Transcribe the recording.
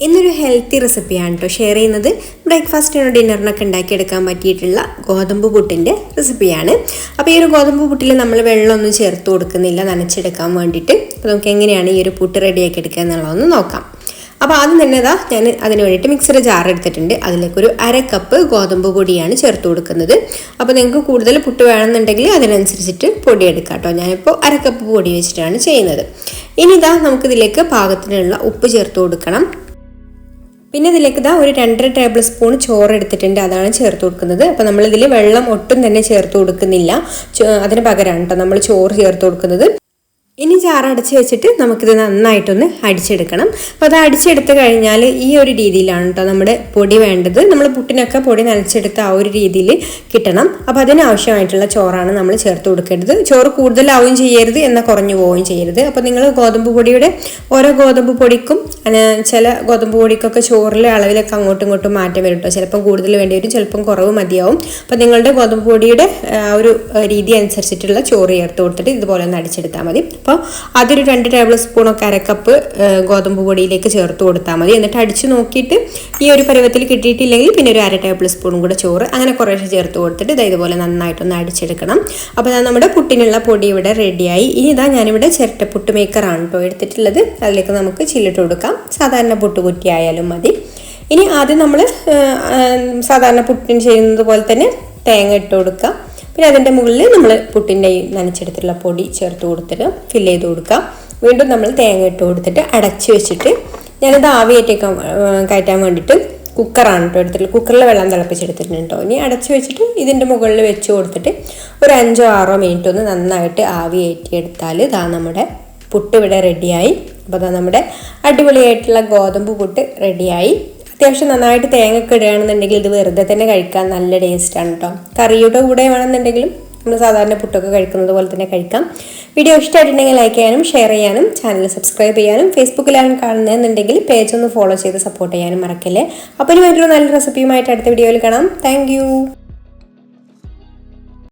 ഇന്നൊരു ഹെൽത്തി റെസിപ്പിയാണ് കേട്ടോ ഷെയർ ചെയ്യുന്നത്. ബ്രേക്ക്ഫാസ്റ്റിനോ ഡിന്നറിനൊക്കെ ഉണ്ടാക്കിയെടുക്കാൻ പറ്റിയിട്ടുള്ള ഗോതമ്പ് പുട്ടിൻ്റെ റെസിപ്പിയാണ്. അപ്പോൾ ഈ ഒരു ഗോതമ്പ് പുട്ടിൽ നമ്മൾ വെള്ളമൊന്നും ചേർത്ത് കൊടുക്കുന്നില്ല നനച്ചെടുക്കാൻ വേണ്ടിയിട്ട്. അപ്പോൾ നമുക്ക് എങ്ങനെയാണ് ഈ ഒരു പുട്ട് റെഡിയാക്കി എടുക്കുക എന്നുള്ളതൊന്ന് നോക്കാം. അപ്പോൾ ആദ്യം തന്നെ ഞാൻ അതിന് വേണ്ടിയിട്ട് മിക്സർ ജാർ എടുത്തിട്ടുണ്ട്. അതിലേക്കൊരു 1/2 കപ്പ് ഗോതമ്പ് പൊടിയാണ് ചേർത്ത് കൊടുക്കുന്നത്. അപ്പോൾ നിങ്ങൾക്ക് കൂടുതൽ പുട്ട് വേണമെന്നുണ്ടെങ്കിൽ അതിനനുസരിച്ചിട്ട് പൊടി എടുക്കാം കേട്ടോ. ഞാനിപ്പോൾ 1/2 കപ്പ് പൊടി വെച്ചിട്ടാണ് ചെയ്യുന്നത്. ഇനി നമുക്കിതിലേക്ക് പാകത്തിനുള്ള ഉപ്പ് ചേർത്ത് കൊടുക്കണം. പിന്നെ ഇതിലേക്ക് ഒരു 2.5 ടേബിൾ സ്പൂൺ ചോറ് എടുത്തിട്ടുണ്ട്, അതാണ് ചേർത്ത് കൊടുക്കുന്നത്. അപ്പോൾ നമ്മളിതിൽ വെള്ളം ഒട്ടും തന്നെ ചേർത്ത് കൊടുക്കുന്നില്ല, അതിന് പകരമാണ് കേട്ടോ നമ്മൾ ചോറ് ചേർത്ത് കൊടുക്കുന്നത്. ഇനി ജാർ അടച്ച് വെച്ചിട്ട് നമുക്കിത് നന്നായിട്ടൊന്ന് അടിച്ചെടുക്കണം. അപ്പോൾ അത് അടിച്ചെടുത്ത് കഴിഞ്ഞാൽ ഈ ഒരു രീതിയിലാണ് കേട്ടോ നമ്മുടെ പൊടി വേണ്ടത്. നമ്മൾ പുട്ടിനൊക്കെ പൊടി നനച്ചെടുത്ത് ആ ഒരു രീതിയിൽ കിട്ടണം. അപ്പോൾ അതിനാവശ്യമായിട്ടുള്ള ചോറാണ് നമ്മൾ ചേർത്ത് കൊടുക്കേണ്ടത്. ചോറ് കൂടുതലാവുകയും ചെയ്യരുത്, എന്നാൽ കുറഞ്ഞു പോവുകയും ചെയ്യരുത്. അപ്പോൾ നിങ്ങൾ ഗോതമ്പ് പൊടിയുടെ ഓരോ ഗോതമ്പ് പൊടിക്കും ചില ഗോതമ്പ് പൊടിക്കൊക്കെ ചോറിലെ അളവിലൊക്കെ അങ്ങോട്ടും ഇങ്ങോട്ടും മാറ്റം വരും കേട്ടോ. ചിലപ്പം കൂടുതൽ വേണ്ടി വരും, ചിലപ്പം കുറവ് മതിയാവും. അപ്പോൾ നിങ്ങളുടെ ഗോതമ്പ് പൊടിയുടെ ഒരു രീതി അനുസരിച്ചിട്ടുള്ള ചോറ് ചേർത്ത് കൊടുത്തിട്ട് ഇതുപോലെ ഒന്ന് അടിച്ചെടുത്താൽ മതി. അപ്പോൾ അതൊരു 2 ടേബിൾ സ്പൂണൊക്കെ 1/2 കപ്പ് ഗോതമ്പ് പൊടിയിലേക്ക് ചേർത്ത് കൊടുത്താൽ മതി. എന്നിട്ട് അടിച്ച് നോക്കിയിട്ട് ഈ ഒരു പരുവത്തിൽ കിട്ടിയിട്ടില്ലെങ്കിൽ പിന്നെ ഒരു 1/2 ടേബിൾ സ്പൂണും കൂടെ ചോറ് അങ്ങനെ കുറേശ്ശെ ചേർത്ത് കൊടുത്തിട്ട് ഇതുപോലെ നന്നായിട്ടൊന്ന് അടിച്ചെടുക്കണം. അപ്പോൾ നമ്മുടെ പുട്ടിനുള്ള പൊടി ഇവിടെ റെഡിയായി. ഇനി ഞാനിവിടെ ചിരട്ടപ്പുട്ട് മേക്കറാണ് കേട്ടോ എടുത്തിട്ടുള്ളത്. അതിലേക്ക് നമുക്ക് ചില്ലിട്ട് കൊടുക്കാം. സാധാരണ പുട്ടുകുറ്റി ആയാലും മതി. ഇനി ആദ്യം നമ്മൾ സാധാരണ പുട്ടിന് ചെയ്യുന്നത് പോലെ തന്നെ തേങ്ങ ഇട്ട് കൊടുക്കാം. പിന്നെ അതിൻ്റെ മുകളിൽ നമ്മൾ പുട്ടിൻ്റെ നനച്ചെടുത്തിട്ടുള്ള പൊടി ചേർത്ത് കൊടുത്തിട്ട് ഫില്ല് ചെയ്ത് കൊടുക്കാം. വീണ്ടും നമ്മൾ തേങ്ങ ഇട്ട് കൊടുത്തിട്ട് അടച്ച് വെച്ചിട്ട് ഞാനിത് കയറ്റാൻ വേണ്ടിയിട്ട് കുക്കറാണ് കേട്ടോ എടുത്തിട്ടുള്ളത്. കുക്കറിൽ വെള്ളം തിളപ്പിച്ചെടുത്തിട്ടുണ്ട് കേട്ടോ. ഇനി അടച്ച് വെച്ചിട്ട് ഇതിൻ്റെ മുകളിൽ വെച്ച് കൊടുത്തിട്ട് ഒരു 5-6 മിനിറ്റ് ഒന്ന് നന്നായിട്ട് ആവി കയറ്റിയെടുത്താൽ നമ്മുടെ പുട്ട് ഇവിടെ റെഡിയായി. അപ്പോൾ നമ്മുടെ അടിപൊളിയായിട്ടുള്ള ഗോതമ്പ് പുട്ട് റെഡിയായി. അത്യാവശ്യം നന്നായിട്ട് തേങ്ങയൊക്കെ ഇടുകയാണെന്നുണ്ടെങ്കിൽ ഇത് വെറുതെ തന്നെ കഴിക്കാൻ നല്ല ടേസ്റ്റാണ് കേട്ടോ. കറിയുടെ കൂടെ വേണമെന്നുണ്ടെങ്കിലും നമ്മൾ സാധാരണ പുട്ടൊക്കെ കഴിക്കുന്നത് പോലെ തന്നെ കഴിക്കാം. വീഡിയോ ഇഷ്ടമായിട്ടുണ്ടെങ്കിൽ ലൈക്ക് ചെയ്യാനും ഷെയർ ചെയ്യാനും ചാനൽ സബ്സ്ക്രൈബ് ചെയ്യാനും ഫേസ്ബുക്കിലാണ് കാണുന്നതെന്നുണ്ടെങ്കിൽ പേജ് ഒന്ന് ഫോളോ ചെയ്ത് സപ്പോർട്ട് ചെയ്യാനും മറക്കല്ലേ. അപ്പോൾ ഇനി മറ്റൊരു നല്ല റെസിപ്പിയുമായിട്ട് അടുത്ത വീഡിയോയിൽ കാണാം. താങ്ക്